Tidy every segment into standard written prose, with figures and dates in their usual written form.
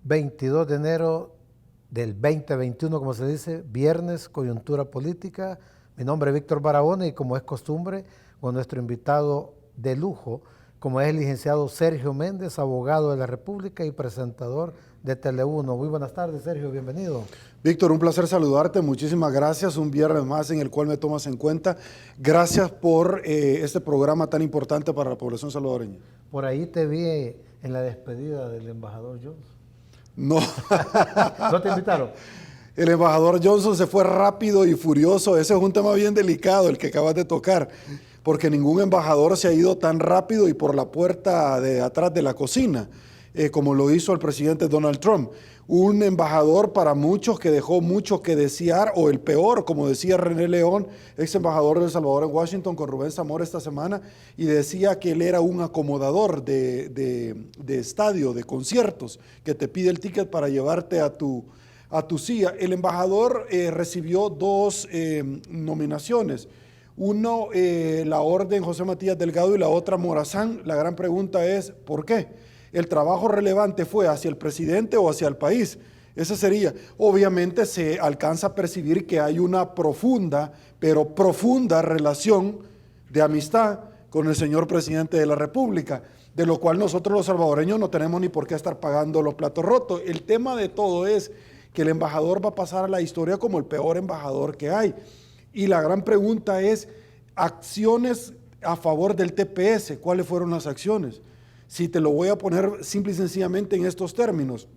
22 de enero del 2021, como se dice, viernes, coyuntura política. Mi nombre es Víctor Barahona y como es costumbre, con nuestro invitado de lujo, como es el licenciado Sergio Méndez, abogado de la República y presentador de Tele1. Muy buenas tardes, Sergio, bienvenido. Víctor, un placer saludarte, muchísimas gracias, un viernes más en el cual me tomas en cuenta. Gracias por este programa tan importante para la población salvadoreña. Por ahí te vi en la despedida del embajador Johnson. No. ¿No te invitaron? El embajador Johnson se fue rápido y furioso. Ese es un tema bien delicado el que acabas de tocar, porque ningún embajador se ha ido tan rápido y por la puerta de atrás de la cocina, como lo hizo el presidente Donald Trump. Un embajador para muchos que dejó mucho que desear, o el peor, como decía René León, ex embajador de El Salvador en Washington, con Rubén Zamora esta semana, y decía que él era un acomodador de estadio, de conciertos, que te pide el ticket para llevarte a tu silla. El embajador recibió dos nominaciones. Uno, la orden José Matías Delgado y la otra Morazán. La gran pregunta es, ¿por qué? ¿El trabajo relevante fue hacia el presidente o hacia el país? Esa sería. Obviamente se alcanza a percibir que hay una profunda, pero profunda relación de amistad con el señor presidente de la República, de lo cual nosotros los salvadoreños no tenemos ni por qué estar pagando los platos rotos. El tema de todo es que el embajador va a pasar a la historia como el peor embajador que hay. Y la gran pregunta es, acciones a favor del TPS, ¿cuáles fueron las acciones? Si te lo voy a poner simple y sencillamente en estos términos.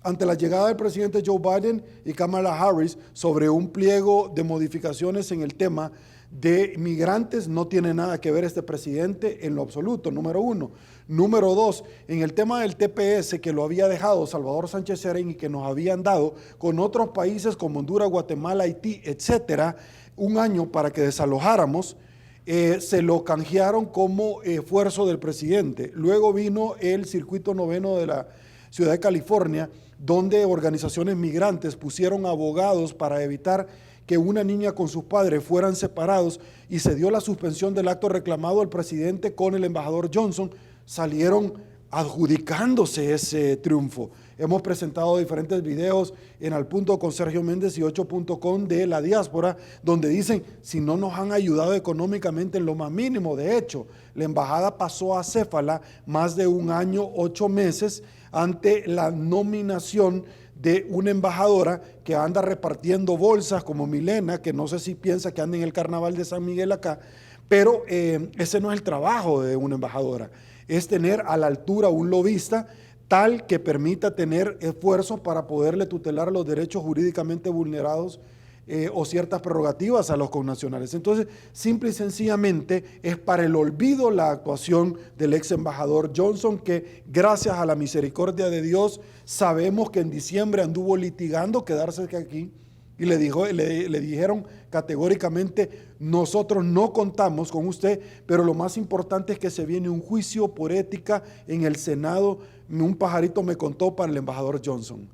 Ante la llegada del presidente Joe Biden y Kamala Harris sobre un pliego de modificaciones en el tema de migrantes, no tiene nada que ver este presidente en lo absoluto, número uno. Número dos, en el tema del TPS que lo había dejado Salvador Sánchez Serén y que nos habían dado con otros países como Honduras, Guatemala, Haití, etcétera, un año para que desalojáramos, se lo canjearon como esfuerzo del presidente. Luego vino el circuito noveno de la ciudad de California, donde organizaciones migrantes pusieron abogados para evitar que una niña con sus padres fueran separados y se dio la suspensión del acto reclamado al presidente con el embajador Johnson. Salieron adjudicándose ese triunfo. Hemos presentado diferentes videos en Al Punto con Sergio Méndez y 8.com de la diáspora, donde dicen, si no nos han ayudado económicamente en lo más mínimo. De hecho, la embajada pasó acéfala más de un año, 8 meses, ante la nominación de una embajadora que anda repartiendo bolsas como Milena, que no sé si piensa que anda en el carnaval de San Miguel acá, pero ese no es el trabajo de una embajadora. Es tener a la altura un lobista tal que permita tener esfuerzos para poderle tutelar los derechos jurídicamente vulnerados o ciertas prerrogativas a los connacionales. Entonces, simple y sencillamente es para el olvido la actuación del ex embajador Johnson, que gracias a la misericordia de Dios sabemos que en diciembre anduvo litigando quedarse aquí y le dijeron categóricamente, nosotros no contamos con usted, pero lo más importante es que se viene un juicio por ética en el Senado. Un pajarito me contó para el embajador Johnson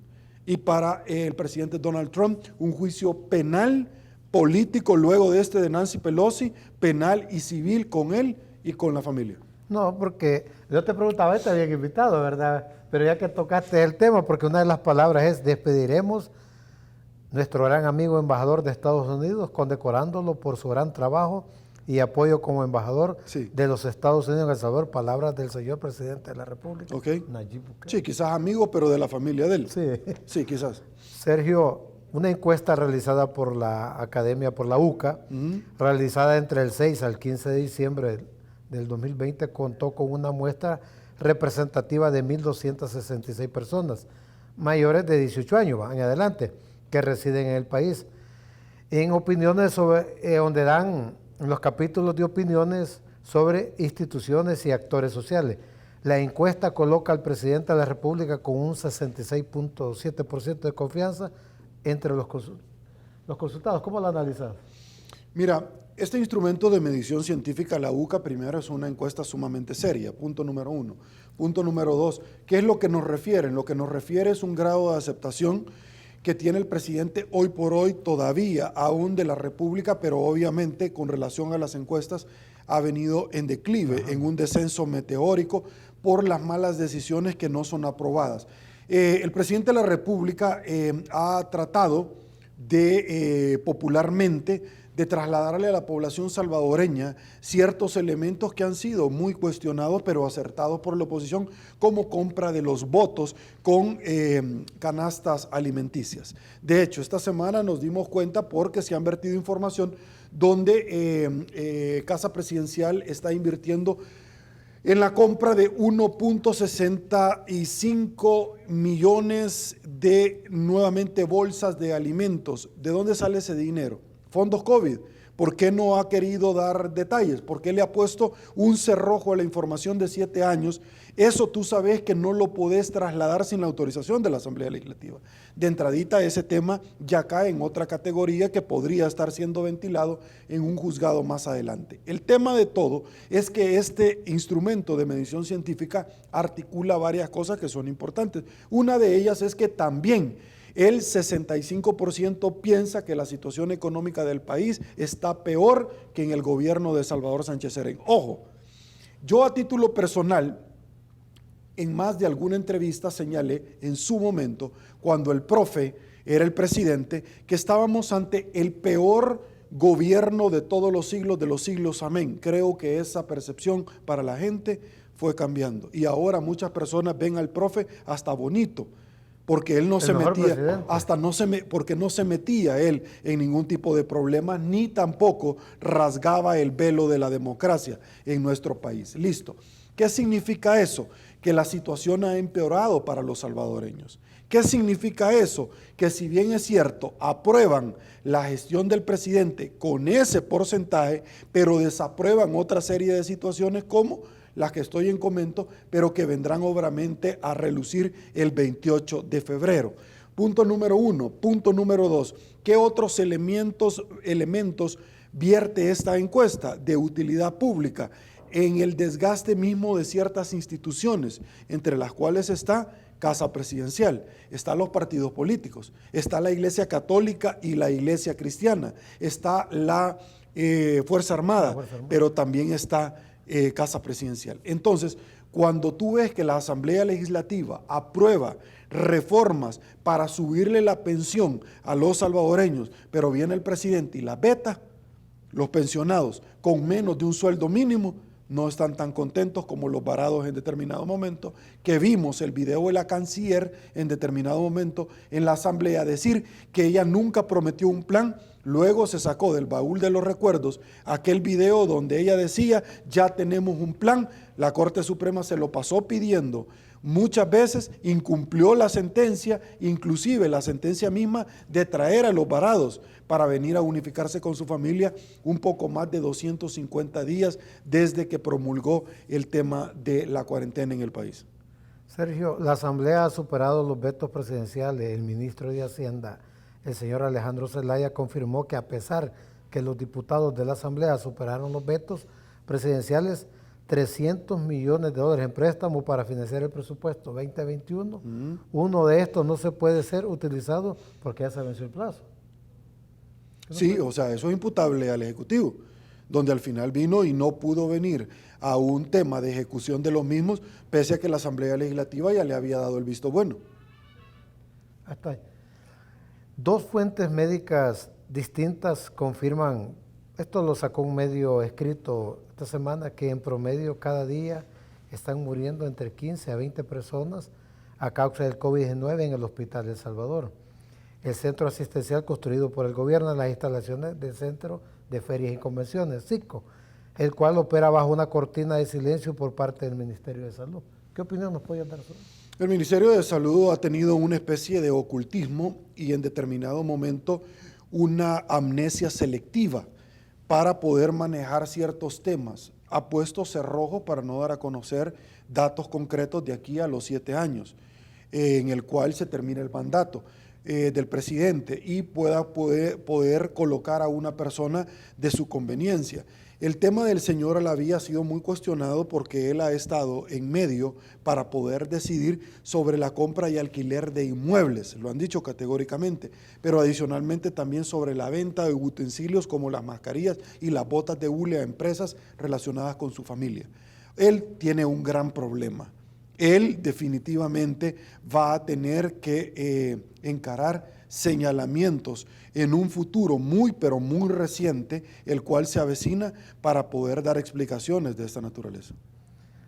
y para el presidente Donald Trump, un juicio penal, político luego de este de Nancy Pelosi, penal y civil con él y con la familia. No, porque yo te preguntaba, te habían invitado, ¿verdad? Pero ya que tocaste el tema, porque una de las palabras es despediremos nuestro gran amigo embajador de Estados Unidos, condecorándolo por su gran trabajo y apoyo como embajador de los Estados Unidos en El Salvador, palabras del señor presidente de la República, Nayib Bukele. Sí, quizás amigo, pero de la familia de él. Sí. Sí, quizás. Sergio, una encuesta realizada por la Academia, por la UCA, realizada entre el 6 al 15 de diciembre del 2020, contó con una muestra representativa de 1.266 personas, mayores de 18 años, en adelante, que residen en el país. En opiniones sobre, donde dan los capítulos de opiniones sobre instituciones y actores sociales. La encuesta coloca al presidente de la República con un 66.7% de confianza entre los consultados. ¿Cómo lo analizas? Mira, este instrumento de medición científica, la UCA, primero es una encuesta sumamente seria, punto número uno. Punto número dos, ¿qué es lo que nos refiere? Lo que nos refiere es un grado de aceptación que tiene el presidente hoy por hoy todavía, aún de la República, pero obviamente con relación a las encuestas ha venido en declive, en un descenso meteórico por las malas decisiones que no son aprobadas. El presidente de la República ha tratado de popularmente de trasladarle a la población salvadoreña ciertos elementos que han sido muy cuestionados pero acertados por la oposición, como compra de los votos con canastas alimenticias. De hecho, esta semana nos dimos cuenta porque se han vertido información donde Casa Presidencial está invirtiendo en la compra de 1.65 millones de nuevamente bolsas de alimentos. ¿De dónde sale ese dinero? Fondos COVID. ¿Por qué no ha querido dar detalles? ¿Por qué le ha puesto un cerrojo a la información de 7 años? Eso tú sabes que no lo podés trasladar sin la autorización de la Asamblea Legislativa. De entradita, ese tema ya cae en otra categoría que podría estar siendo ventilado en un juzgado más adelante. El tema de todo es que este instrumento de medición científica articula varias cosas que son importantes. Una de ellas es que también el 65% piensa que la situación económica del país está peor que en el gobierno de Salvador Sánchez Serén. Ojo, yo a título personal, en más de alguna entrevista señalé en su momento, cuando el profe era el presidente, que estábamos ante el peor gobierno de todos los siglos, amén. Creo que esa percepción para la gente fue cambiando y ahora muchas personas ven al profe hasta bonito, porque él no se metía, porque no se metía él en ningún tipo de problema, ni tampoco rasgaba el velo de la democracia en nuestro país. Listo. ¿Qué significa eso? Que la situación ha empeorado para los salvadoreños. ¿Qué significa eso? Que si bien es cierto, aprueban la gestión del presidente con ese porcentaje, pero desaprueban otra serie de situaciones como las que estoy en comento, pero que vendrán obviamente a relucir el 28 de febrero. Punto número 1. Punto número 2. ¿Qué otros elementos vierte esta encuesta de utilidad pública? En el desgaste mismo de ciertas instituciones, entre las cuales está Casa Presidencial, están los partidos políticos, está la Iglesia Católica y la Iglesia Cristiana, está la Fuerza Armada, pero también está Casa Presidencial. Entonces, cuando tú ves que la Asamblea Legislativa aprueba reformas para subirle la pensión a los salvadoreños, pero viene el presidente y la veta, los pensionados con menos de un sueldo mínimo no están tan contentos como los varados en determinado momento, que vimos el video de la canciller en determinado momento en la Asamblea decir que ella nunca prometió un plan. Luego se sacó del baúl de los recuerdos aquel video donde ella decía, ya tenemos un plan. La Corte Suprema se lo pasó pidiendo muchas veces, incumplió la sentencia, inclusive la sentencia misma de traer a los varados para venir a unificarse con su familia un poco más de 250 días desde que promulgó el tema de la cuarentena en el país. Sergio, la Asamblea ha superado los vetos presidenciales. El ministro de Hacienda, el señor Alejandro Zelaya, confirmó que a pesar que los diputados de la Asamblea superaron los vetos presidenciales, 300 millones de dólares en préstamo para financiar el presupuesto 2021. Uno de estos no se puede ser utilizado porque ya se venció el plazo. Sí, o sea, eso es imputable al Ejecutivo, donde al final vino y no pudo venir a un tema de ejecución de los mismos, pese a que la Asamblea Legislativa ya le había dado el visto bueno. Hasta ahí. 2 fuentes médicas distintas confirman, esto lo sacó un medio escrito esta semana, que en promedio cada día están muriendo entre 15 a 20 personas a causa del COVID-19 en el Hospital de El Salvador. El centro asistencial construido por el gobierno en las instalaciones del Centro de Ferias y Convenciones, CICO, el cual opera bajo una cortina de silencio por parte del Ministerio de Salud. ¿Qué opinión nos puede dar sobre eso? El Ministerio de Salud ha tenido una especie de ocultismo y en determinado momento una amnesia selectiva para poder manejar ciertos temas. Ha puesto cerrojo para no dar a conocer datos concretos de aquí a los 7 años, en el cual se termina el mandato del presidente y pueda poder colocar a una persona de su conveniencia. El tema del señor Alaví ha sido muy cuestionado porque él ha estado en medio para poder decidir sobre la compra y alquiler de inmuebles, lo han dicho categóricamente, pero adicionalmente también sobre la venta de utensilios como las mascarillas y las botas de hule a empresas relacionadas con su familia. Él tiene un gran problema. él definitivamente va a tener que encarar señalamientos en un futuro muy, pero muy reciente, el cual se avecina para poder dar explicaciones de esta naturaleza.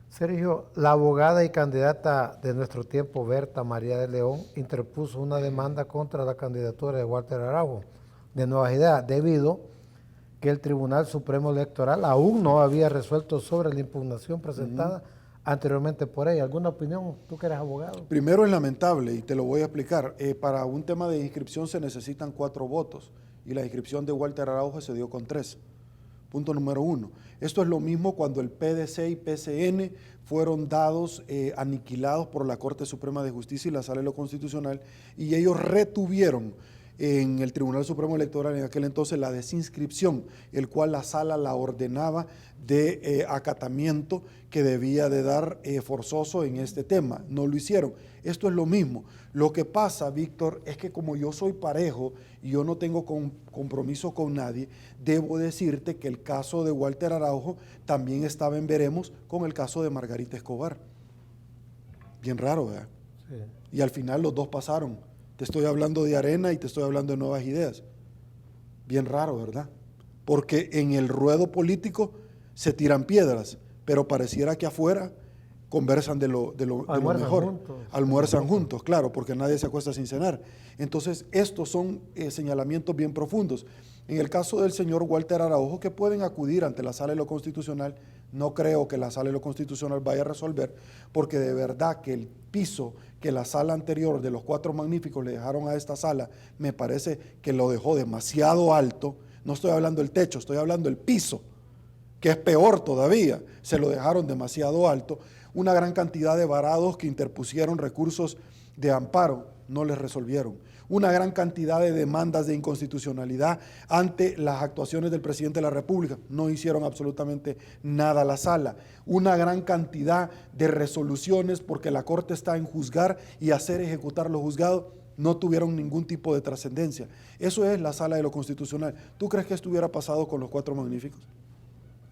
Sergio, la abogada y candidata de nuestro tiempo, Berta María de León, interpuso una demanda contra la candidatura de Walter Araujo de Nuevas Ideas, debido que el Tribunal Supremo Electoral aún no había resuelto sobre la impugnación presentada anteriormente por ella. ¿Alguna opinión? Tú que eres abogado. Primero, es lamentable y te lo voy a explicar. Para un tema de inscripción se necesitan 4 votos y la inscripción de Walter Araujo se dio con 3. Punto número 1. Esto es lo mismo cuando el PDC y PCN fueron dados, aniquilados por la Corte Suprema de Justicia y la Sala de lo Constitucional, y ellos retuvieron en el Tribunal Supremo Electoral en aquel entonces la desinscripción, el cual la sala la ordenaba de acatamiento que debía de dar forzoso en este tema. No lo hicieron. Esto es lo mismo. Lo que pasa, Víctor, es que como yo soy parejo y yo no tengo compromiso con nadie, debo decirte que el caso de Walter Araujo también estaba en veremos con el caso de Margarita Escobar. Bien raro, ¿verdad? Sí. Y al final los dos pasaron. Te estoy hablando de Arena y te estoy hablando de Nuevas Ideas. Bien raro, ¿verdad? Porque en el ruedo político se tiran piedras, pero pareciera que afuera conversan de lo mejor. Juntos. Almuerzan juntos, claro, porque nadie se acuesta sin cenar. Entonces, estos son señalamientos bien profundos. En el caso del señor Walter Araujo, que pueden acudir ante la Sala de lo Constitucional, no creo que la Sala de lo Constitucional vaya a resolver, porque de verdad que el piso que la sala anterior de los 4 magníficos le dejaron a esta sala, me parece que lo dejó demasiado alto. No estoy hablando del techo, estoy hablando del piso, que es peor todavía, se lo dejaron demasiado alto. Una gran cantidad de varados que interpusieron recursos de amparo, no les resolvieron. Una gran cantidad de demandas de inconstitucionalidad ante las actuaciones del presidente de la República, no hicieron absolutamente nada a la sala. Una gran cantidad de resoluciones, porque la Corte está en juzgar y hacer ejecutar los juzgados, no tuvieron ningún tipo de trascendencia. Eso es la Sala de lo Constitucional. ¿Tú crees que esto hubiera pasado con los 4 magníficos?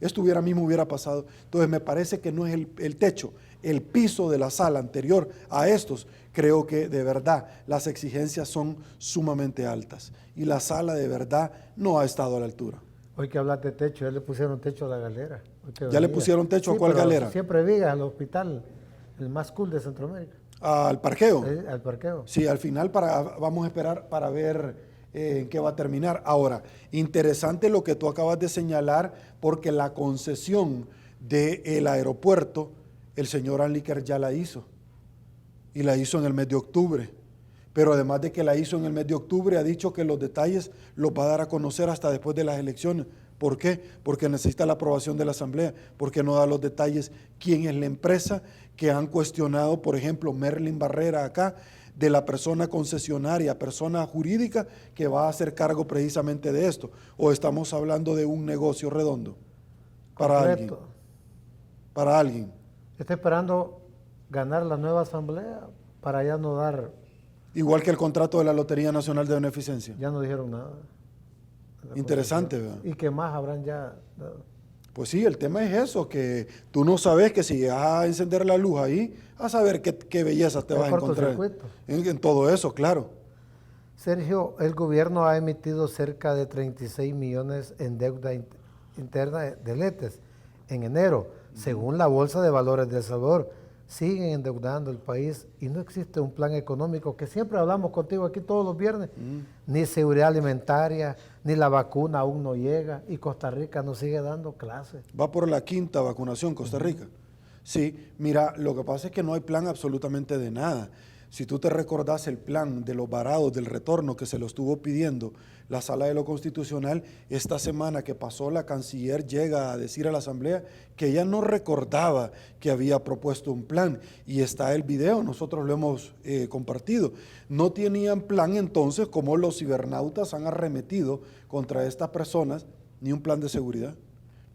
Esto hubiera pasado. Entonces me parece que no es el techo, el piso de la sala anterior a estos. Creo que de verdad las exigencias son sumamente altas y la sala de verdad no ha estado a la altura. Hoy que hablas de techo, ya le pusieron techo a la galera. ¿Ya le pusieron techo a cuál galera? Siempre Vigas, al hospital, el más cool de Centroamérica. ¿Al parqueo? Al parqueo. Sí, al final vamos a esperar para ver en qué va a terminar. Ahora, interesante lo que tú acabas de señalar, porque la concesión del aeropuerto, el señor Anliker ya la hizo, y la hizo en el mes de octubre. Pero además de que la hizo en el mes de octubre, ha dicho que los detalles los va a dar a conocer hasta después de las elecciones. ¿Por qué? Porque necesita la aprobación de la Asamblea, porque no da los detalles quién es la empresa que han cuestionado, por ejemplo, Merlin Barrera acá, de la persona concesionaria, persona jurídica que va a hacer cargo precisamente de esto. ¿O estamos hablando de un negocio redondo para alguien? Para alguien. Está esperando ganar la nueva asamblea para ya no dar... Igual que el contrato de la Lotería Nacional de Beneficencia. Ya no dijeron nada. Interesante, ¿verdad? ¿Y qué más habrán ya dado? Pues sí, el tema es eso, que tú no sabes que si llegas a encender la luz ahí, a saber qué belleza te vas a encontrar en todo eso, claro. Sergio, el gobierno ha emitido cerca de 36 millones en deuda interna de letes en enero, según la Bolsa de Valores de El Salvador. Siguen endeudando el país y no existe un plan económico, que siempre hablamos contigo aquí todos los viernes, ni seguridad alimentaria, ni la vacuna aún no llega, y Costa Rica nos sigue dando clases. Va por la 5ª vacunación Costa Rica. Sí, mira, lo que pasa es que no hay plan absolutamente de nada. Si tú te recordás el plan de los varados del retorno que se lo estuvo pidiendo la Sala de lo Constitucional, esta semana que pasó, la canciller llega a decir a la Asamblea que ella no recordaba que había propuesto un plan, y está el video, nosotros lo hemos compartido. No tenían plan, entonces, como los cibernautas han arremetido contra estas personas, ni un plan de seguridad.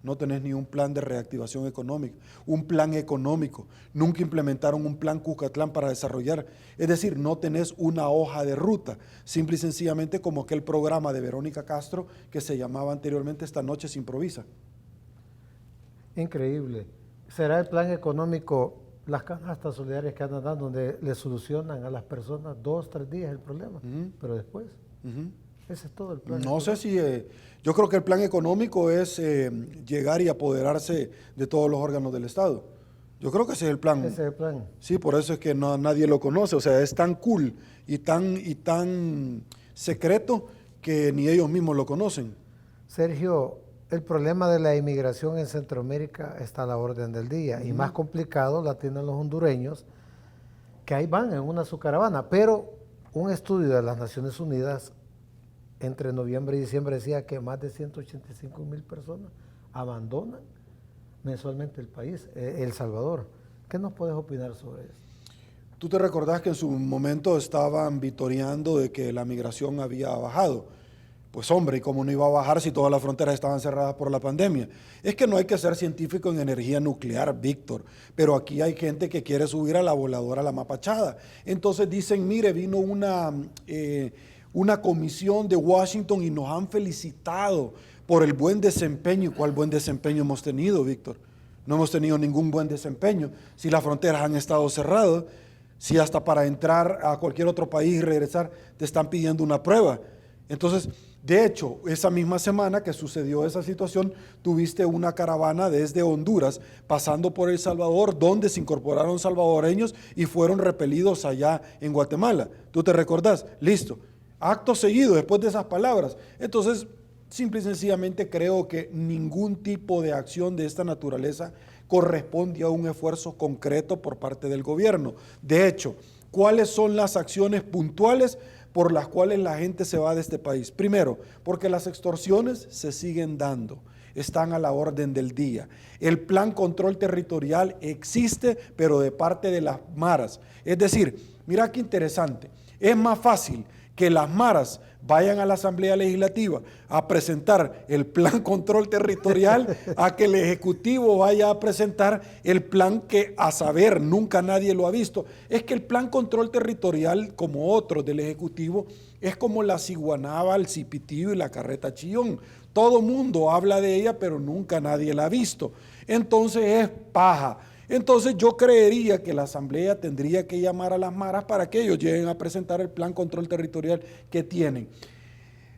No tenés ni un plan de reactivación económica, un plan económico. Nunca implementaron un plan Cuscatlán para desarrollar. Es decir, no tenés una hoja de ruta. Simple y sencillamente como aquel programa de Verónica Castro que se llamaba anteriormente Esta Noche se improvisa. Increíble. ¿Será el plan económico las canastas solidarias que andan dando, donde le solucionan a las personas 2, 3 días el problema, pero después, ese es todo el plan. No sé si, yo creo que el plan económico es llegar y apoderarse de todos los órganos del Estado. Yo creo que ese es el plan. Ese es el plan. Sí, por eso es que nadie lo conoce, o sea, es tan cool y tan secreto que ni ellos mismos lo conocen. Sergio, el problema de la inmigración en Centroamérica está a la orden del día y más complicado la tienen los hondureños, que ahí van en una su caravana, pero un estudio de las Naciones Unidas entre noviembre y diciembre decía que más de 185,000 personas abandonan mensualmente el país, El Salvador. ¿Qué nos puedes opinar sobre eso? ¿Tú te recordás que en su momento estaban vitoreando de que la migración había bajado? Pues hombre, ¿y cómo no iba a bajar si todas las fronteras estaban cerradas por la pandemia? Es que no hay que ser científico en energía nuclear, Víctor, pero aquí hay gente que quiere subir a la voladora, a la mapachada. Entonces dicen, mire, vino una comisión de Washington y nos han felicitado por el buen desempeño. ¿Y cuál buen desempeño hemos tenido, Víctor? No hemos tenido ningún buen desempeño. Si las fronteras han estado cerradas, si hasta para entrar a cualquier otro país y regresar te están pidiendo una prueba. Entonces, de hecho, esa misma semana que sucedió esa situación, tuviste una caravana desde Honduras pasando por El Salvador, donde se incorporaron salvadoreños y fueron repelidos allá en Guatemala. ¿Tú te recordás? Listo. Acto seguido, después de esas palabras. Entonces, simple y sencillamente creo que ningún tipo de acción de esta naturaleza corresponde a un esfuerzo concreto por parte del gobierno. De hecho, ¿cuáles son las acciones puntuales por las cuales la gente se va de este país? Primero, porque las extorsiones se siguen dando, están a la orden del día. El plan control territorial existe, pero de parte de las maras. Es decir, mira qué interesante, es más fácil que las maras vayan a la Asamblea Legislativa a presentar el plan control territorial a que el Ejecutivo vaya a presentar el plan que, a saber, nunca nadie lo ha visto. Es que el plan control territorial, como otros del Ejecutivo, es como la ciguanaba, el cipitío y la carreta chillón. Todo mundo habla de ella, pero nunca nadie la ha visto. Entonces es paja. Entonces yo creería que la Asamblea tendría que llamar a las maras para que ellos lleguen a presentar el plan control territorial que tienen.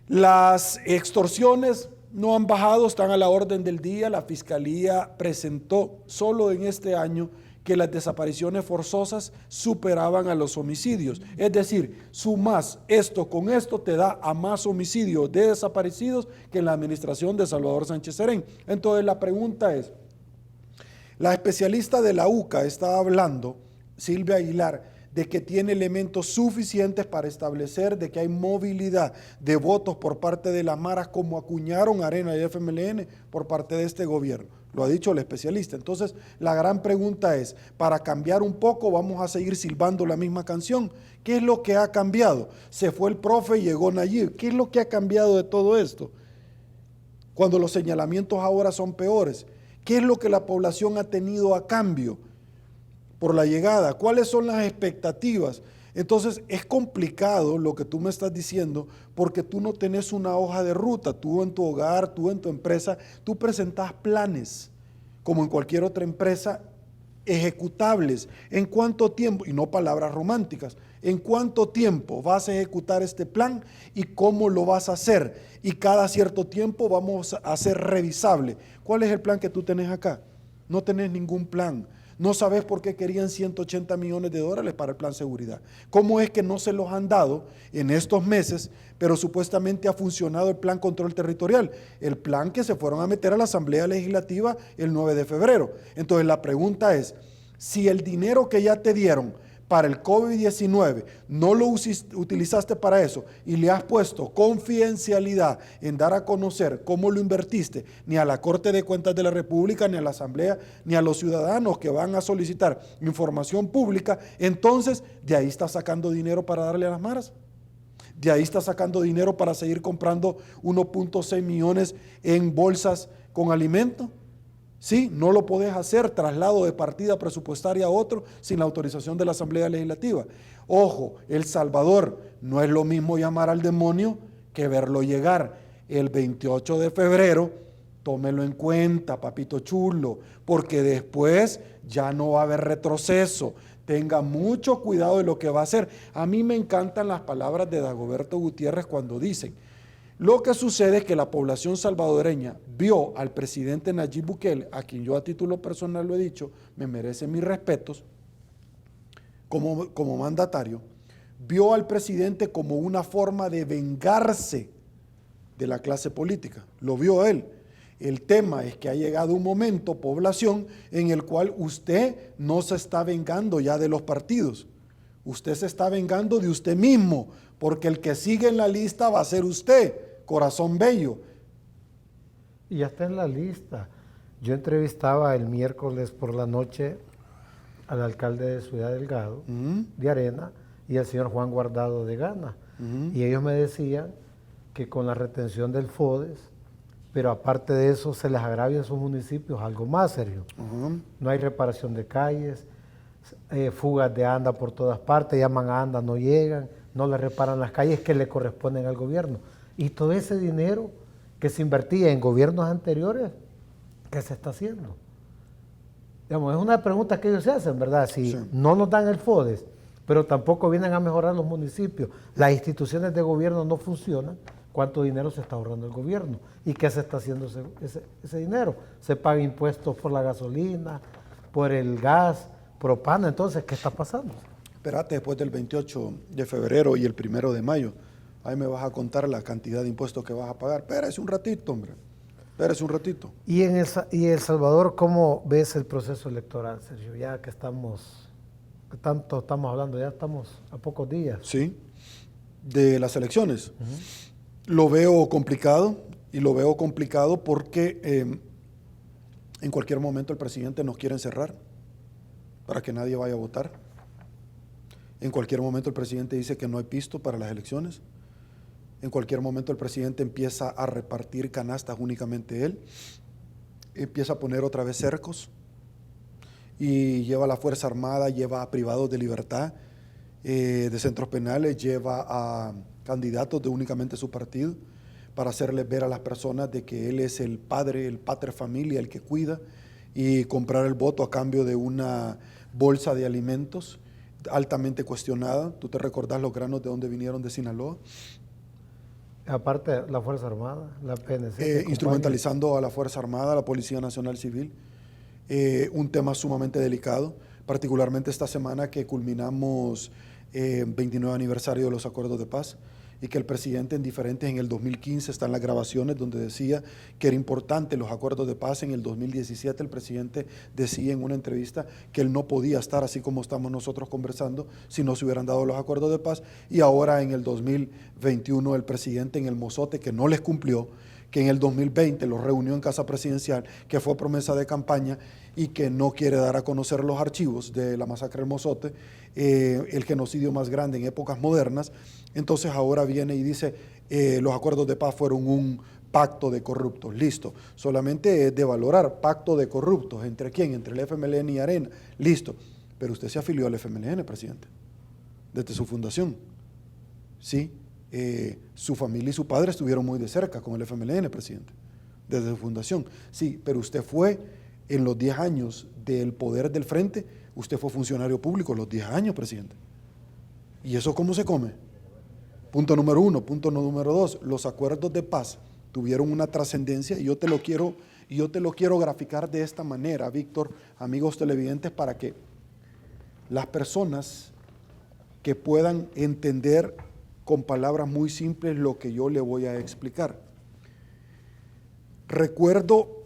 Las extorsiones no han bajado, están a la orden del día. La Fiscalía presentó solo en este año que las desapariciones forzosas superaban a los homicidios. Es decir, sumas esto con esto, te da a más homicidios de desaparecidos que en la administración de Salvador Sánchez Serén. Entonces la pregunta es, la especialista de la UCA está hablando, Silvia Aguilar, de que tiene elementos suficientes para establecer de que hay movilidad de votos por parte de las maras, como acuñaron Arena y FMLN por parte de este gobierno. Lo ha dicho el especialista. Entonces, la gran pregunta es, para cambiar un poco, ¿vamos a seguir silbando la misma canción? ¿Qué es lo que ha cambiado? Se fue el profe y llegó Nayib. ¿Qué es lo que ha cambiado de todo esto? Cuando los señalamientos ahora son peores. ¿Qué es lo que la población ha tenido a cambio por la llegada? ¿Cuáles son las expectativas? Entonces es complicado lo que tú me estás diciendo porque tú no tenés una hoja de ruta. Tú en tu hogar, tú en tu empresa, tú presentás planes como en cualquier otra empresa ejecutables. ¿En cuánto tiempo? Y no palabras románticas. ¿En cuánto tiempo vas a ejecutar este plan y cómo lo vas a hacer? Y cada cierto tiempo vamos a hacer revisable. ¿Cuál es el plan que tú tenés acá? No tenés ningún plan. No sabes por qué querían 180 millones de dólares para el plan seguridad. ¿Cómo es que no se los han dado en estos meses, pero supuestamente ha funcionado el plan control territorial? El plan que se fueron a meter a la Asamblea Legislativa el 9 de febrero. Entonces la pregunta es, si el dinero que ya te dieron para el COVID-19 no lo utilizaste para eso y le has puesto confidencialidad en dar a conocer cómo lo invertiste, ni a la Corte de Cuentas de la República, ni a la Asamblea, ni a los ciudadanos que van a solicitar información pública, entonces de ahí estás sacando dinero para darle a las maras. De ahí estás sacando dinero para seguir comprando 1.6 millones en bolsas con alimento. Sí, no lo podés hacer, traslado de partida presupuestaria a otro sin la autorización de la Asamblea Legislativa. Ojo, El Salvador, no es lo mismo llamar al demonio que verlo llegar. El 28 de febrero tómelo en cuenta, papito chulo, porque después ya no va a haber retroceso. Tenga mucho cuidado de lo que va a hacer. A mí me encantan las palabras de Dagoberto Gutiérrez cuando dicen: lo que sucede es que la población salvadoreña vio al presidente Nayib Bukele, a quien yo a título personal lo he dicho, me merece mis respetos como mandatario, vio al presidente como una forma de vengarse de la clase política. Lo vio él. El tema es que ha llegado un momento, población, en el cual usted no se está vengando ya de los partidos. Usted se está vengando de usted mismo, porque el que sigue en la lista va a ser usted, corazón bello. Y ya está en la lista. Yo entrevistaba el miércoles por la noche al alcalde de Ciudad Delgado, de Arena, y al señor Juan Guardado de Gana. Y ellos me decían que con la retención del FODES, pero aparte de eso se les agravia a esos municipios algo más serio. No hay reparación de calles, fugas de ANDA por todas partes, llaman a ANDA, no llegan, no le reparan las calles que le corresponden al gobierno. Y todo ese dinero que se invertía en gobiernos anteriores, ¿qué se está haciendo? Digamos, es una pregunta que ellos se hacen, ¿verdad? Si no nos dan el FODES, pero tampoco vienen a mejorar los municipios, las instituciones de gobierno no funcionan, ¿cuánto dinero se está ahorrando el gobierno? ¿Y qué se está haciendo ese dinero? Se paga impuestos por la gasolina, por el gas, propana. Entonces, ¿qué está pasando? Espérate, después del 28 de febrero y el 1 de mayo, ahí me vas a contar la cantidad de impuestos que vas a pagar. Espérese un ratito, hombre. Espérese un ratito. ¿Y en El Salvador cómo ves el proceso electoral, Sergio? Ya que tanto estamos hablando, ya estamos a pocos días. Sí, de las elecciones. Lo veo complicado, y lo veo complicado porque en cualquier momento el presidente nos quiere encerrar para que nadie vaya a votar. En cualquier momento el presidente dice que no hay pisto para las elecciones. En cualquier momento el presidente empieza a repartir canastas únicamente él. Empieza a poner otra vez cercos y lleva a la Fuerza Armada, lleva a privados de libertad de centros penales, lleva a candidatos de únicamente su partido para hacerles ver a las personas de que él es el padre, el pater familia, el que cuida, y comprar el voto a cambio de una bolsa de alimentos altamente cuestionada. ¿Tú te recordás los granos de dónde vinieron de Sinaloa? Aparte, la Fuerza Armada, la PNC. Instrumentalizando a la Fuerza Armada, a la Policía Nacional Civil. Un tema sumamente delicado, particularmente esta semana que culminamos 29 aniversario de los acuerdos de paz, y que el presidente en el 2015 están las grabaciones donde decía que era importante los acuerdos de paz. En el 2017 el presidente decía en una entrevista que él no podía estar así como estamos nosotros conversando si no se hubieran dado los acuerdos de paz, y ahora en el 2021 el presidente en el mozote que no les cumplió, que en el 2020 los reunió en Casa Presidencial, que fue promesa de campaña, y que no quiere dar a conocer los archivos de la masacre del Mozote, el genocidio más grande en épocas modernas. Entonces ahora viene y dice, los acuerdos de paz fueron un pacto de corruptos. Listo, solamente es de valorar pacto de corruptos. ¿Entre quién? Entre el FMLN y Arena. Listo, pero usted se afilió al FMLN, presidente, desde su fundación. Sí, su familia y su padre estuvieron muy de cerca con el FMLN, presidente, desde su fundación. Sí, pero usted fue en los 10 años del poder del frente, usted fue funcionario público los 10 años, presidente. ¿Y eso cómo se come? Punto número 1. Punto número 2, los acuerdos de paz tuvieron una trascendencia, y yo te lo quiero graficar de esta manera, Víctor, amigos televidentes, para que las personas que puedan entender con palabras muy simples lo que yo le voy a explicar. Recuerdo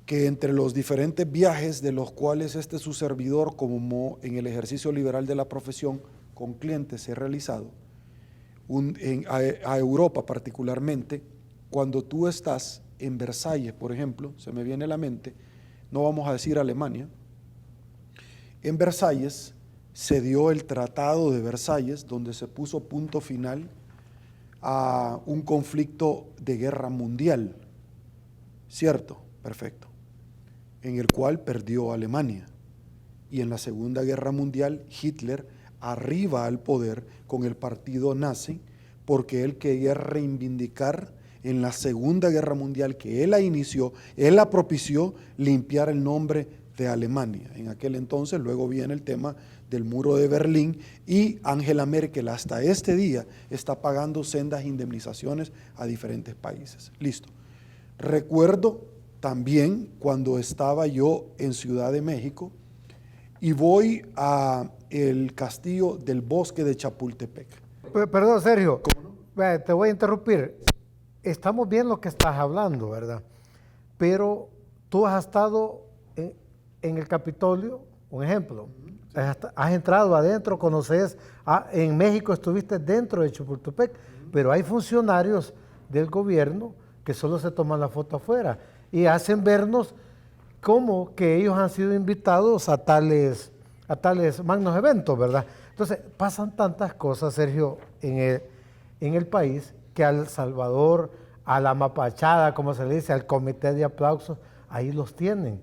que entre los diferentes viajes de los cuales su servidor, como en el ejercicio liberal de la profesión con clientes he realizado, a Europa particularmente, cuando tú estás en Versalles, por ejemplo, se me viene a la mente, no vamos a decir Alemania, en Versalles se dio el Tratado de Versalles, donde se puso punto final a un conflicto de guerra mundial, ¿cierto? Perfecto. En el cual perdió Alemania. Y en la Segunda Guerra Mundial, Hitler arriba al poder con el partido nazi, porque él quería reivindicar en la Segunda Guerra Mundial, que él la inició, él la propició, limpiar el nombre de Alemania. En aquel entonces, luego viene el tema del muro de Berlín, y Angela Merkel hasta este día está pagando sendas indemnizaciones a diferentes países. Listo. Recuerdo también cuando estaba yo en Ciudad de México y voy a el castillo del Bosque de Chapultepec. Perdón, Sergio, te voy a interrumpir. Estamos bien lo que estás hablando, ¿verdad? Pero tú has estado en el Capitolio, un ejemplo. Has entrado adentro, conoces, en México estuviste dentro de Chapultepec, pero hay funcionarios del gobierno que solo se toman la foto afuera y hacen vernos como que ellos han sido invitados a tales magnos eventos, ¿verdad? Entonces, pasan tantas cosas, Sergio, en el país, que al Salvador, a la mapachada, como se le dice, al comité de aplausos, ahí los tienen.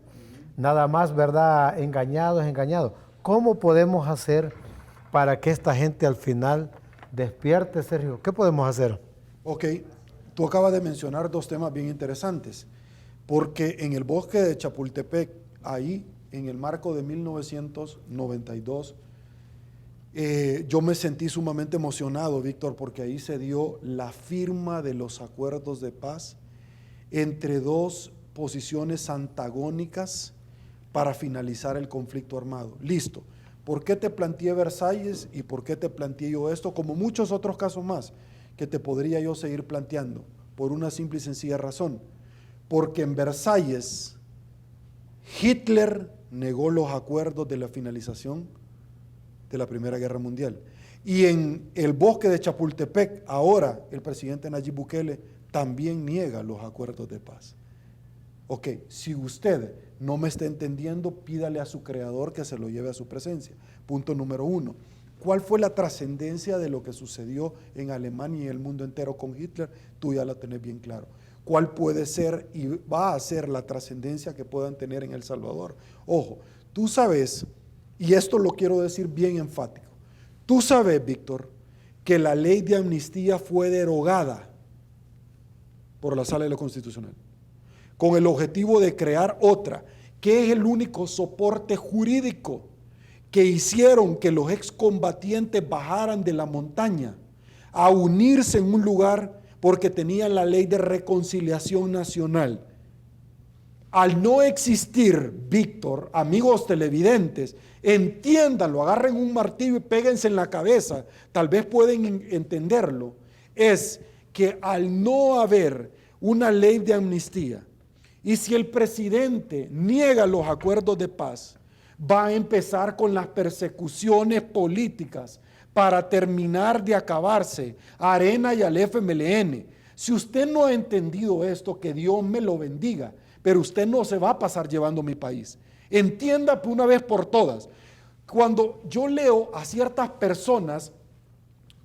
Nada más, ¿verdad? Engañados. ¿Cómo podemos hacer para que esta gente al final despierte, Sergio? ¿Qué podemos hacer? Ok, tú acabas de mencionar dos temas bien interesantes, porque en el Bosque de Chapultepec, ahí, en el marco de 1992, yo me sentí sumamente emocionado, Víctor, porque ahí se dio la firma de los acuerdos de paz entre dos posiciones antagónicas para finalizar el conflicto armado. Listo. ¿Por qué te planteé Versalles y por qué te planteé yo esto? Como muchos otros casos más que te podría yo seguir planteando, por una simple y sencilla razón. Porque en Versalles Hitler negó los acuerdos de la finalización de la Primera Guerra Mundial. Y en el Bosque de Chapultepec, ahora el presidente Nayib Bukele también niega los acuerdos de paz. Ok, si usted no me está entendiendo, pídale a su creador que se lo lleve a su presencia. Punto número 1. ¿Cuál fue la trascendencia de lo que sucedió en Alemania y el mundo entero con Hitler? Tú ya la tenés bien claro. ¿Cuál puede ser y va a ser la trascendencia que puedan tener en El Salvador? Ojo, tú sabes, y esto lo quiero decir bien enfático, tú sabes, Víctor, que la ley de amnistía fue derogada por la Sala de lo Constitucional, con el objetivo de crear otra, que es el único soporte jurídico que hicieron que los excombatientes bajaran de la montaña a unirse en un lugar porque tenían la ley de reconciliación nacional. Al no existir, Víctor, amigos televidentes, entiéndanlo, agarren un martillo y péguense en la cabeza, tal vez pueden entenderlo, es que al no haber una ley de amnistía, y si el presidente niega los acuerdos de paz, va a empezar con las persecuciones políticas para terminar de acabarse a Arena y al FMLN. Si usted no ha entendido esto, que Dios me lo bendiga, pero usted no se va a pasar llevando mi país. Entienda una vez por todas. Cuando yo leo a ciertas personas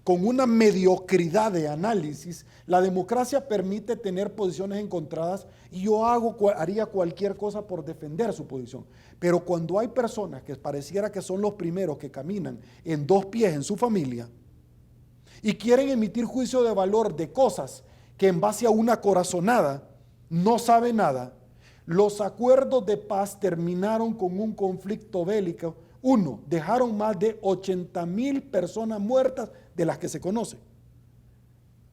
con una mediocridad de análisis, la democracia permite tener posiciones encontradas y yo haría cualquier cosa por defender su posición. Pero cuando hay personas que pareciera que son los primeros que caminan en dos pies en su familia y quieren emitir juicio de valor de cosas que en base a una corazonada no sabe nada, los acuerdos de paz terminaron con un conflicto bélico. Uno, dejaron más de 80,000 personas muertas de las que se conocen,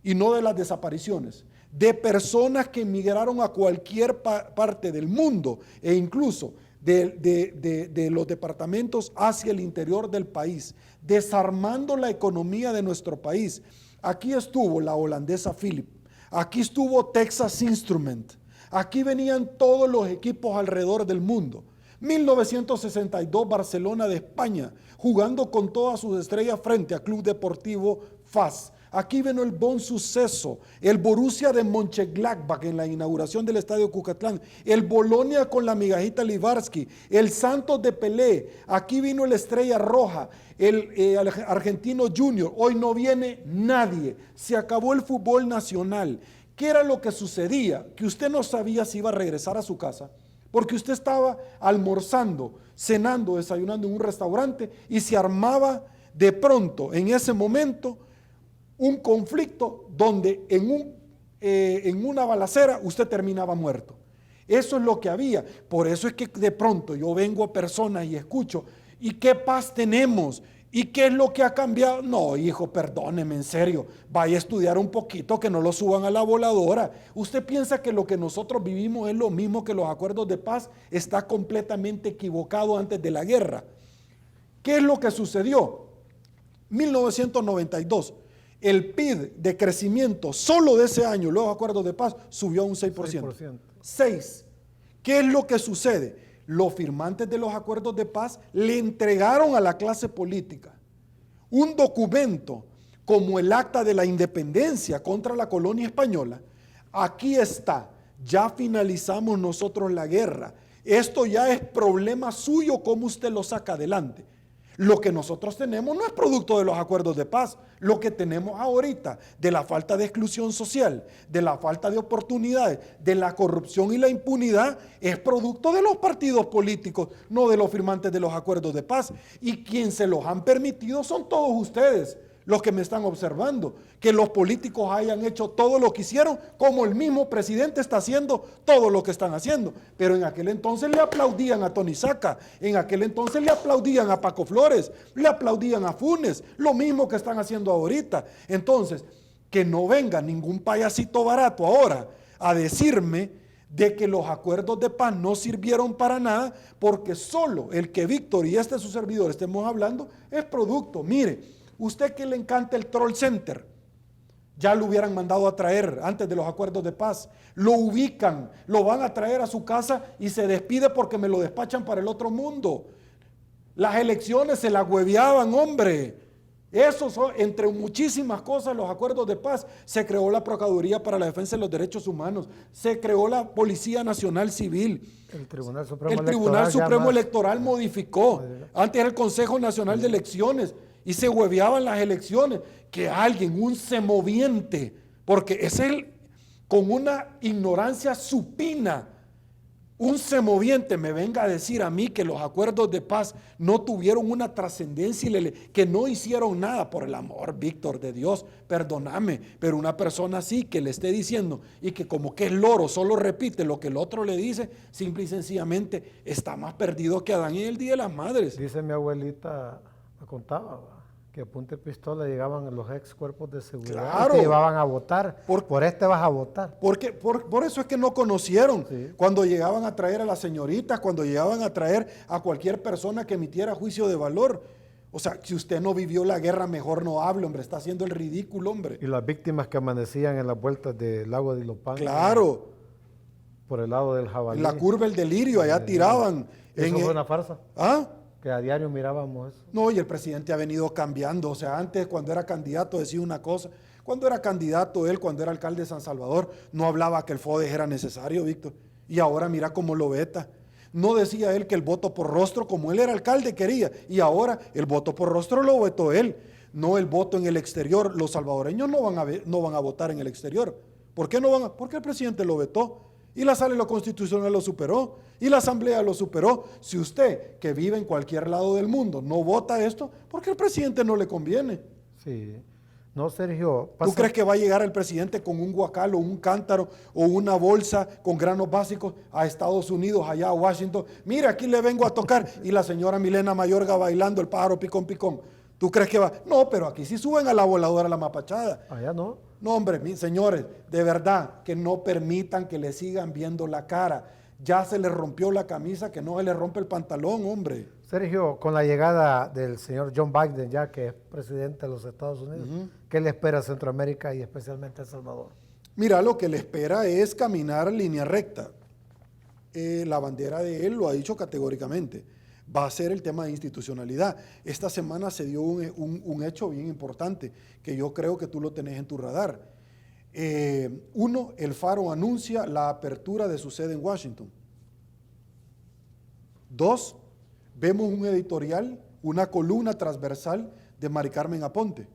y no de las desapariciones, de personas que emigraron a cualquier parte del mundo e incluso de los departamentos hacia el interior del país, desarmando la economía de nuestro país. Aquí estuvo la holandesa Philip, aquí estuvo Texas Instrument, aquí venían todos los equipos alrededor del mundo. 1962, Barcelona de España, jugando con todas sus estrellas frente a Club Deportivo FAS. Aquí vino el Bon Suceso, el Borussia de Mönchengladbach en la inauguración del Estadio Cucatlán, el Bolonia con la migajita Livarski, el Santos de Pelé, aquí vino el Estrella Roja, el Argentino Junior. Hoy no viene nadie, se acabó el fútbol nacional. ¿Qué era lo que sucedía? Que usted no sabía si iba a regresar a su casa, porque usted estaba almorzando, cenando, desayunando en un restaurante y se armaba de pronto en ese momento un conflicto donde en un en una balacera, usted terminaba muerto. Eso es lo que había. Por eso es que de pronto yo vengo a personas y escucho, ¿y qué paz tenemos? ¿Y qué es lo que ha cambiado? No, hijo, perdóneme, en serio, vaya a estudiar un poquito, que no lo suban a la voladora. ¿Usted piensa que lo que nosotros vivimos es lo mismo que los acuerdos de paz? Está completamente equivocado antes de la guerra. ¿Qué es lo que sucedió? 1992, el PIB de crecimiento solo de ese año, los acuerdos de paz, subió a un 6%. 6. ¿Qué es lo que sucede? Los firmantes de los acuerdos de paz le entregaron a la clase política un documento como el Acta de la Independencia contra la colonia española. Aquí está, ya finalizamos nosotros la guerra. Esto ya es problema suyo, cómo usted lo saca adelante. Lo que nosotros tenemos no es producto de los acuerdos de paz. Lo que tenemos ahorita de la falta de exclusión social, de la falta de oportunidades, de la corrupción y la impunidad, es producto de los partidos políticos, no de los firmantes de los acuerdos de paz. Y quien se los han permitido son todos ustedes, los que me están observando, que los políticos hayan hecho todo lo que hicieron, como el mismo presidente está haciendo todo lo que están haciendo. Pero en aquel entonces le aplaudían a Tony Saca, en aquel entonces le aplaudían a Paco Flores, le aplaudían a Funes, lo mismo que están haciendo ahorita. Entonces, que no venga ningún payasito barato ahora a decirme de que los acuerdos de paz no sirvieron para nada, porque solo el que Víctor y su servidor estemos hablando es producto. Mire, usted que le encanta el troll center, ya lo hubieran mandado a traer antes de los acuerdos de paz. Lo ubican, lo van a traer a su casa y se despide porque me lo despachan para el otro mundo. Las elecciones se las hueveaban, hombre. Eso son, entre muchísimas cosas, los acuerdos de paz. Se creó la Procuraduría para la Defensa de los Derechos Humanos, se creó la Policía Nacional Civil. El Tribunal Supremo Electoral modificó. Antes era el Consejo Nacional de Elecciones. Y se hueveaban las elecciones, que alguien, un semoviente, porque es él con una ignorancia supina, un semoviente me venga a decir a mí que los acuerdos de paz no tuvieron una trascendencia y que no hicieron nada. Por el amor, Víctor, de Dios, perdóname, pero una persona así que le esté diciendo y que como que es loro, solo repite lo que el otro le dice, simple y sencillamente está más perdido que Adán en el Día de las Madres. Dice mi abuelita, me contaba, que a punta de pistola llegaban los ex cuerpos de seguridad, claro, y te llevaban a votar, por este vas a votar. Porque, por eso es que no conocieron, sí, cuando llegaban a traer a las señoritas, cuando llegaban a traer a cualquier persona que emitiera juicio de valor. O sea, si usted no vivió la guerra, mejor no hable, hombre, está haciendo el ridículo, hombre. Y las víctimas que amanecían en las vueltas del lago de Ilopán. Claro. Por el lado del Jabalí. La curva El Delirio, allá tiraban. ¿Eso fue una farsa? ¿Ah? Que a diario mirábamos eso. No, y el presidente ha venido cambiando. O sea, antes cuando era candidato decía una cosa. Cuando era candidato él, cuando era alcalde de San Salvador, no hablaba que el FODES era necesario, Víctor. Y ahora mira cómo lo veta. No decía él que el voto por rostro, como él era alcalde, quería. Y ahora el voto por rostro lo vetó él. No el voto en el exterior. Los salvadoreños no van a votar en el exterior. ¿Por qué no van a? Porque el presidente lo vetó. Y la sala de lo constitucional lo superó, y la asamblea lo superó. Si usted, que vive en cualquier lado del mundo, no vota esto, porque al presidente no le conviene. Sí. No, Sergio. ¿Tú crees que va a llegar el presidente con un guacal o un cántaro o una bolsa con granos básicos a Estados Unidos, allá a Washington? Mira, aquí le vengo a tocar, y la señora Milena Mayorga bailando el pájaro picón picón. ¿Tú crees que va? No, pero aquí sí suben a la voladora la mapachada. Allá no. No, hombre, señores, de verdad, que no permitan que le sigan viendo la cara. Ya se le rompió la camisa, que no se le rompe el pantalón, hombre. Sergio, con la llegada del señor John Biden, ya que es presidente de los Estados Unidos, ¿qué le espera a Centroamérica y especialmente a El Salvador? Mira, lo que le espera es caminar en línea recta. La bandera de él lo ha dicho categóricamente. Va a ser el tema de institucionalidad. Esta semana se dio un hecho bien importante que yo creo que tú lo tenés en tu radar. Uno, el Faro anuncia la apertura de su sede en Washington. Dos, vemos un editorial, una columna transversal de Mari Carmen Aponte,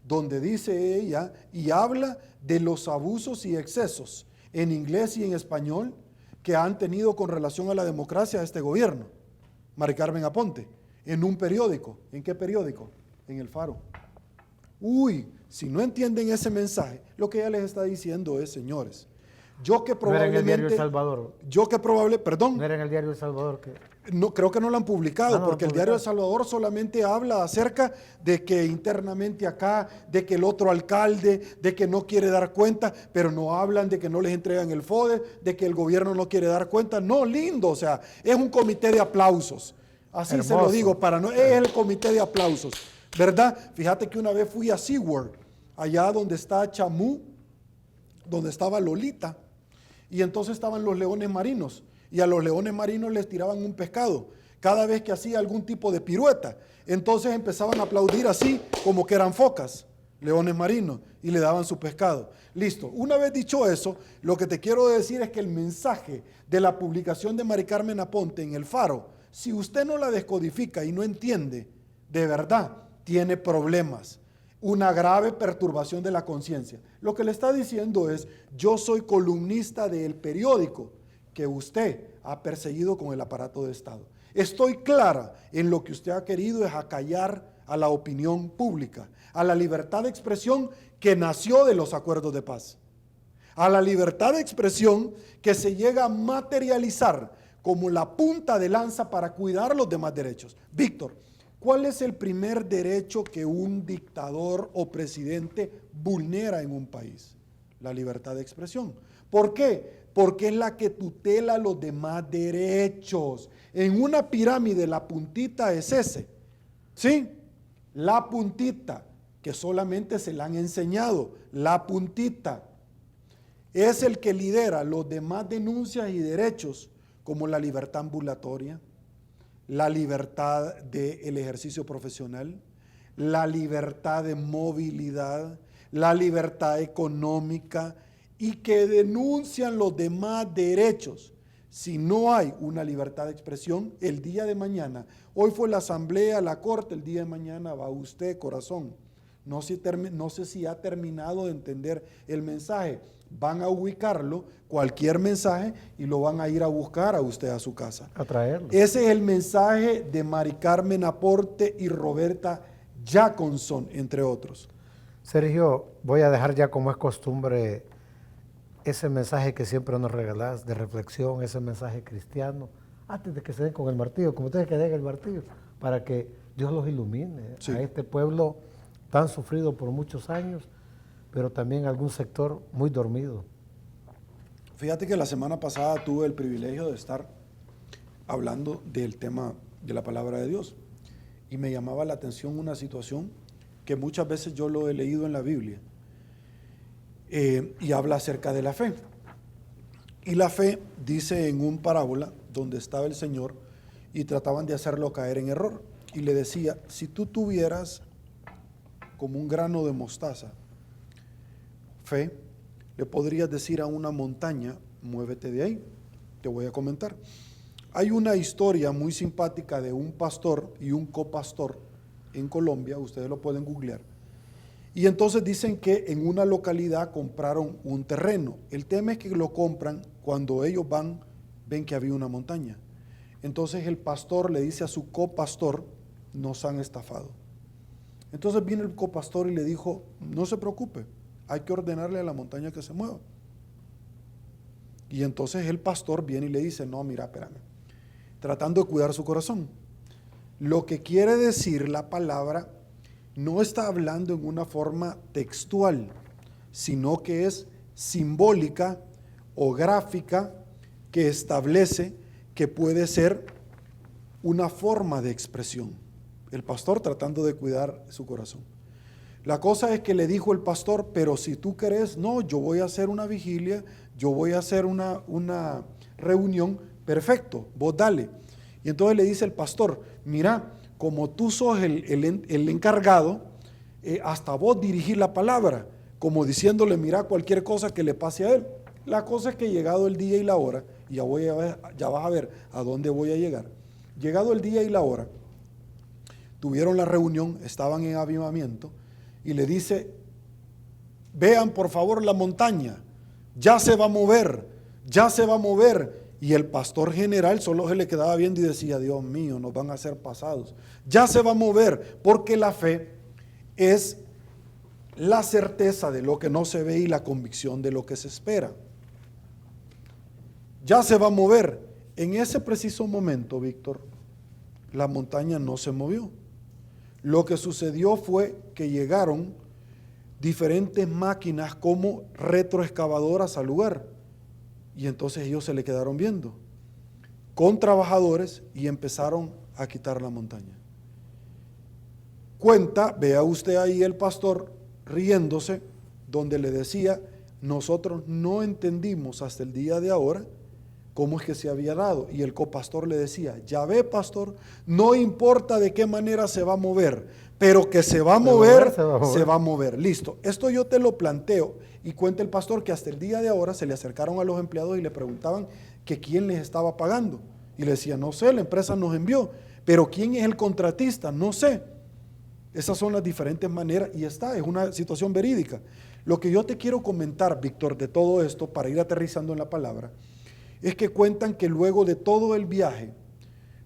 donde dice ella y habla de los abusos y excesos en inglés y en español que han tenido con relación a la democracia este gobierno. Mari Carmen Aponte, en un periódico. ¿En qué periódico? En El Faro. Uy, si no entienden ese mensaje, lo que ella les está diciendo es, señores, yo que No era en el diario El probablemente, Salvador. perdón, No era en el diario El Salvador que... no, creo que no lo han publicado, Ah, no lo porque han el diario El publicado. Salvador solamente habla acerca de que internamente acá, de que el otro alcalde, de que no quiere dar cuenta, pero no hablan de que no les entregan el FODE, de que el gobierno no quiere dar cuenta. No, lindo, o sea, es un comité de aplausos. Así Hermoso. se lo digo, es el comité de aplausos, ¿verdad? Fíjate que una vez fui a SeaWorld, allá donde está Chamú, donde estaba Lolita, y entonces estaban los leones marinos, y a los leones marinos les tiraban un pescado cada vez que hacía algún tipo de pirueta. Entonces empezaban a aplaudir así como que eran focas, leones marinos, y le daban su pescado. Listo. Una vez dicho eso, lo que te quiero decir es que el mensaje de la publicación de Mari Carmen Aponte en El Faro, si usted no la descodifica y no entiende, de verdad, tiene problemas. Una grave perturbación de la conciencia. Lo que le está diciendo es, yo soy columnista del periódico que usted ha perseguido con el aparato de Estado. Estoy clara en lo que usted ha querido es acallar a la opinión pública, a la libertad de expresión que nació de los acuerdos de paz, a la libertad de expresión que se llega a materializar como la punta de lanza para cuidar los demás derechos. Víctor, ¿cuál es el primer derecho que un dictador o presidente vulnera en un país? La libertad de expresión. ¿Por qué? Porque es la que tutela los demás derechos. En una pirámide la puntita es ese, ¿sí? La puntita, que solamente se la han enseñado, la puntita es el que lidera los demás denuncias y derechos, como la libertad ambulatoria, la libertad del ejercicio profesional, la libertad de movilidad, la libertad económica, y que denuncian los demás derechos. Si no hay una libertad de expresión, el día de mañana, hoy fue la asamblea, la corte, el día de mañana va usted, corazón. No sé si ha terminado de entender el mensaje. Van a ubicarlo, cualquier mensaje, y lo van a ir a buscar a usted a su casa. A traerlo. Ese es el mensaje de Mari Carmen Aponte y Roberta Jackonson, entre otros. Sergio, voy a dejar ya como es costumbre ese mensaje que siempre nos regalás de reflexión, ese mensaje cristiano, antes de que se den con el martillo, como ustedes que den el martillo, para que Dios los ilumine, sí, a este pueblo tan sufrido por muchos años, pero también algún sector muy dormido. Fíjate que la semana pasada tuve el privilegio de estar hablando del tema de la palabra de Dios y me llamaba la atención una situación que muchas veces yo lo he leído en la Biblia y habla acerca de la fe. Y la fe dice en un parábola donde estaba el Señor y trataban de hacerlo caer en error y le decía, si tú tuvieras como un grano de mostaza fe, le podrías decir a una montaña, muévete de ahí. Te voy a comentar. Hay una historia muy simpática de un pastor y un copastor en Colombia, ustedes lo pueden googlear. Y entonces dicen que en una localidad compraron un terreno. El tema es que lo compran cuando ellos van, ven que había una montaña. Entonces el pastor le dice a su copastor, nos han estafado. Entonces viene el copastor y le dijo, no se preocupe, hay que ordenarle a la montaña que se mueva. Y entonces el pastor viene y le dice, no, mira, espérame, tratando de cuidar su corazón. Lo que quiere decir la palabra no está hablando en una forma textual, sino que es simbólica o gráfica que establece que puede ser una forma de expresión. El pastor tratando de cuidar su corazón. La cosa es que le dijo el pastor, pero si tú querés, no, yo voy a hacer una vigilia, yo voy a hacer una reunión, perfecto, vos dale. Y entonces le dice el pastor, mira, como tú sos el encargado, hasta vos dirigís la palabra, como diciéndole, mira, cualquier cosa que le pase a él. La cosa es que llegado el día y la hora, y ya vas a ver a dónde voy a llegar. Llegado el día y la hora, tuvieron la reunión, estaban en avivamiento, y le dice, vean por favor la montaña, ya se va a mover, ya se va a mover. Y el pastor general solo se le quedaba viendo y decía, Dios mío, nos van a hacer pasados. Ya se va a mover, porque la fe es la certeza de lo que no se ve y la convicción de lo que se espera. Ya se va a mover. En ese preciso momento, Víctor, la montaña no se movió. Lo que sucedió fue que llegaron diferentes máquinas como retroexcavadoras al lugar, y entonces ellos se le quedaron viendo con trabajadores y empezaron a quitar la montaña. Cuenta, vea usted ahí el pastor riéndose, donde le decía: nosotros no entendimos hasta el día de ahora cómo es que se había dado. Y el copastor le decía: ya ve, pastor, no importa de qué manera se va a mover, pero que se va a mover, se va a mover. Listo, esto yo te lo planteo. Y cuenta el pastor que hasta el día de ahora se le acercaron a los empleados y le preguntaban que quién les estaba pagando. Y le decía: no sé, la empresa nos envió, pero ¿quién es el contratista? No sé. Esas son las diferentes maneras, y es una situación verídica. Lo que yo te quiero comentar, Víctor, de todo esto, para ir aterrizando en la palabra, es que cuentan que luego de todo el viaje,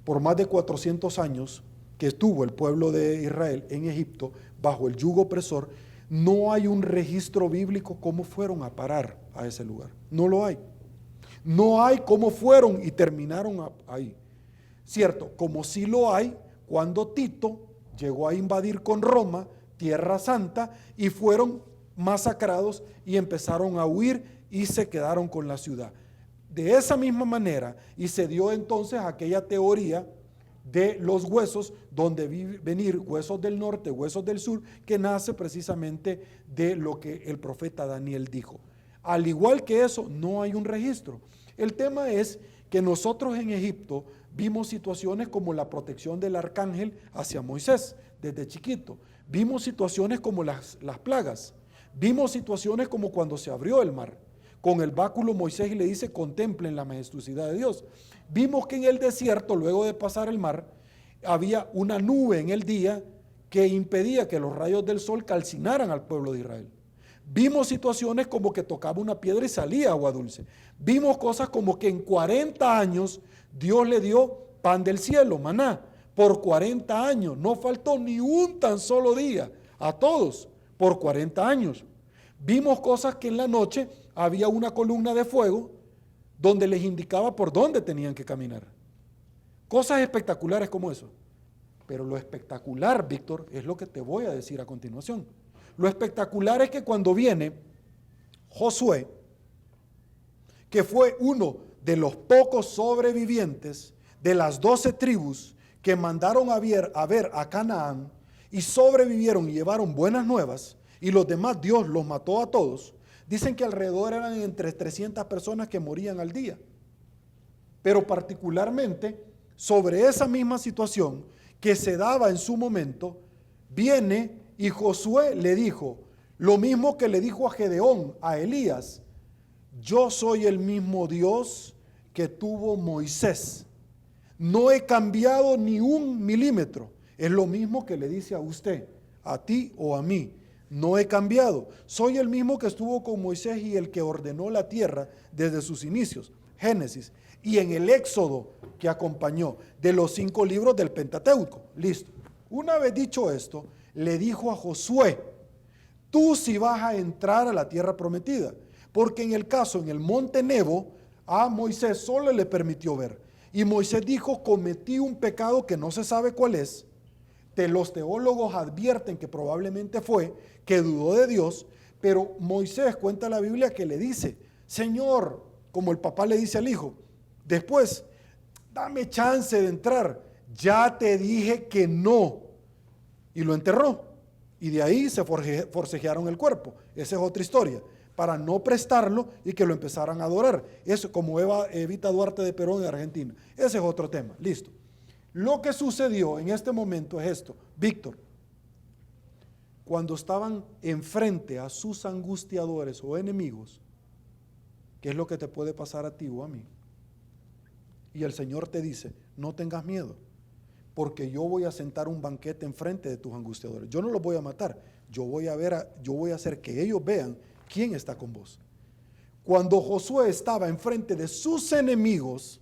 por más de 400 años que estuvo el pueblo de Israel en Egipto, bajo el yugo opresor, no hay un registro bíblico cómo fueron a parar a ese lugar. No lo hay. No hay cómo fueron y terminaron ahí. Cierto, como sí lo hay cuando Tito llegó a invadir con Roma, Tierra Santa, y fueron masacrados y empezaron a huir y se quedaron con la ciudad. De esa misma manera, y se dio entonces aquella teoría de los huesos, donde venir huesos del norte, huesos del sur, que nace precisamente de lo que el profeta Daniel dijo. Al igual que eso, no hay un registro. El tema es que nosotros en Egipto vimos situaciones como la protección del arcángel hacia Moisés desde chiquito. Vimos situaciones como las plagas. Vimos situaciones como cuando se abrió el mar con el báculo Moisés y le dice: contemplen la majestuosidad de Dios. Vimos que en el desierto, luego de pasar el mar, había una nube en el día que impedía que los rayos del sol calcinaran al pueblo de Israel. Vimos situaciones como que tocaba una piedra y salía agua dulce. Vimos cosas como que en 40 años Dios le dio pan del cielo, maná. Por 40 años, no faltó ni un tan solo día a todos, por 40 años. Vimos cosas que en la noche había una columna de fuego donde les indicaba por dónde tenían que caminar. Cosas espectaculares como eso. Pero lo espectacular, Víctor, es lo que te voy a decir a continuación. Lo espectacular es que cuando viene Josué, que fue uno de los pocos sobrevivientes de las 12 tribus que mandaron a ver a Canaán, y sobrevivieron y llevaron buenas nuevas, y los demás Dios los mató a todos. Dicen que alrededor eran entre 300 personas que morían al día. Pero particularmente sobre esa misma situación que se daba en su momento, viene y Josué le dijo lo mismo que le dijo a Gedeón, a Elías: yo soy el mismo Dios que tuvo Moisés. No he cambiado ni un milímetro. Es lo mismo que le dice a usted, a ti o a mí. No he cambiado. Soy el mismo que estuvo con Moisés y el que ordenó la tierra desde sus inicios. Génesis. Y en el Éxodo que acompañó de los 5 libros del Pentateuco. Listo. Una vez dicho esto, le dijo a Josué: tú sí vas a entrar a la tierra prometida. Porque en el monte Nebo, a Moisés solo le permitió ver. Y Moisés dijo: cometí un pecado que no se sabe cuál es. Los teólogos advierten que probablemente fue que dudó de Dios, pero Moisés, cuenta la Biblia, que le dice: Señor, como el papá le dice al hijo, después, dame chance de entrar, ya te dije que no. Y lo enterró, y de ahí se forcejearon el cuerpo. Esa es otra historia, para no prestarlo y que lo empezaran a adorar. Eso como Evita Duarte de Perón en Argentina. Ese es otro tema, listo. Lo que sucedió en este momento es esto, Víctor. Cuando estaban enfrente a sus angustiadores o enemigos, ¿qué es lo que te puede pasar a ti o a mí? Y el Señor te dice: no tengas miedo, porque yo voy a sentar un banquete enfrente de tus angustiadores. Yo no los voy a matar, yo voy a hacer que ellos vean quién está con vos. Cuando Josué estaba enfrente de sus enemigos,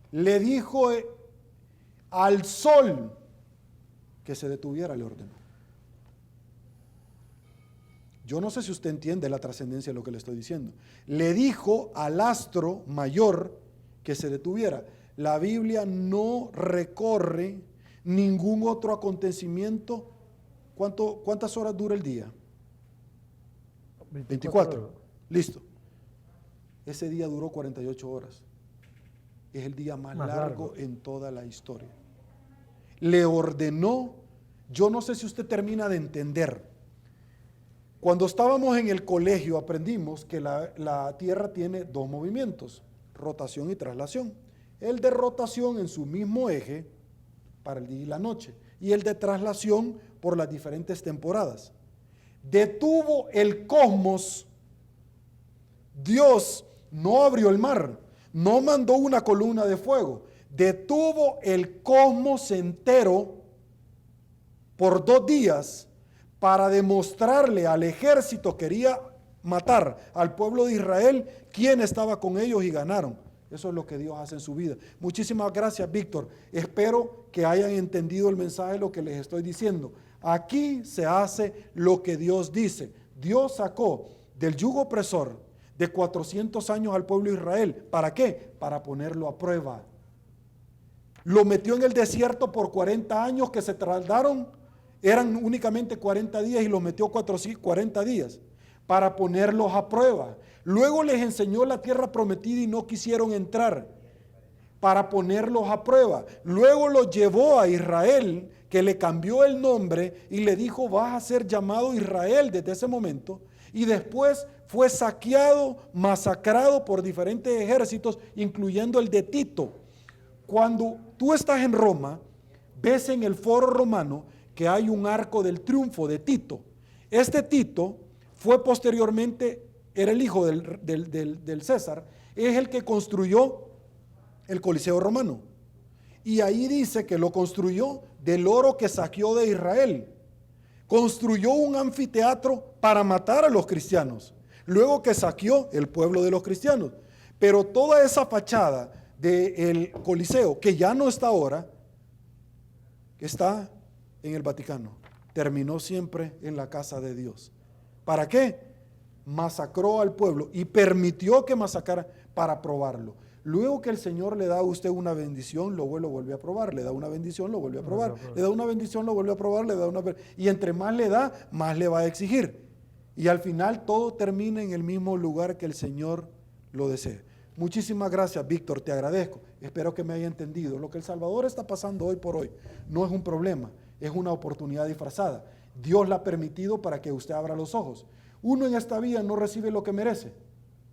le dijo al sol que se detuviera, le ordenó. Yo no sé si usted entiende la trascendencia de lo que le estoy diciendo. Le dijo al astro mayor que se detuviera. La Biblia no recorre ningún otro acontecimiento. ¿Cuántas horas dura el día? 24. Listo. Ese día duró 48 horas. Es el día más largo en toda la historia. Le ordenó, yo no sé si usted termina de entender. Cuando estábamos en el colegio aprendimos que la Tierra tiene dos movimientos, rotación y traslación. El de rotación en su mismo eje para el día y la noche, y el de traslación por las diferentes temporadas. Detuvo el cosmos. Dios no abrió el mar, no mandó una columna de fuego, detuvo el cosmos entero por 2 días para demostrarle al ejército que quería matar al pueblo de Israel quién estaba con ellos y ganaron. Eso es lo que Dios hace en su vida. Muchísimas gracias, Víctor. Espero que hayan entendido el mensaje de lo que les estoy diciendo. Aquí se hace lo que Dios dice. Dios sacó del yugo opresor de 400 años al pueblo de Israel. ¿Para qué? Para ponerlo a prueba. Lo metió en el desierto por 40 años que se tardaron, eran únicamente 40 días y los metió 40 días para ponerlos a prueba. Luego les enseñó la tierra prometida y no quisieron entrar para ponerlos a prueba. Luego los llevó a Israel, que le cambió el nombre y le dijo: vas a ser llamado Israel desde ese momento. Y después fue saqueado, masacrado por diferentes ejércitos, incluyendo el de Tito. Cuando tú estás en Roma, ves en el foro romano que hay un arco del triunfo de Tito. Este Tito fue posteriormente, era el hijo del César, es el que construyó el Coliseo romano. Y ahí dice que lo construyó del oro que saqueó de Israel. Construyó un anfiteatro para matar a los cristianos, luego que saqueó el pueblo de los cristianos. Pero toda esa fachada del Coliseo, que ya no está ahora, que está en el Vaticano, terminó siempre en la casa de Dios. ¿Para qué? Masacró al pueblo y permitió que masacrara para probarlo. Luego que el Señor le da a usted una bendición, lo vuelve a probar, le da una bendición, lo vuelve a probar, le da una bendición, lo vuelve a probar, y entre más le da, más le va a exigir. Y al final todo termina en el mismo lugar que el Señor lo desea. Muchísimas gracias, Víctor, te agradezco. Espero que me haya entendido. Lo que El Salvador está pasando hoy por hoy no es un problema, es una oportunidad disfrazada. Dios la ha permitido para que usted abra los ojos. Uno en esta vida no recibe lo que merece,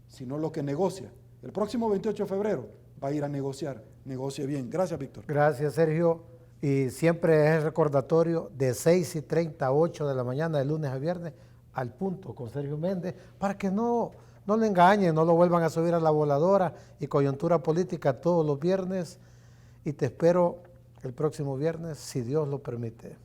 sino lo que negocia. El próximo 28 de febrero va a ir a negociar. Negocie bien. Gracias, Víctor. Gracias, Sergio. Y siempre es el recordatorio de 6:30 a 8 de la mañana, de lunes a viernes, al punto con Sergio Méndez, para que no le engañen, no lo vuelvan a subir a la voladora y coyuntura política todos los viernes. Y te espero el próximo viernes, si Dios lo permite.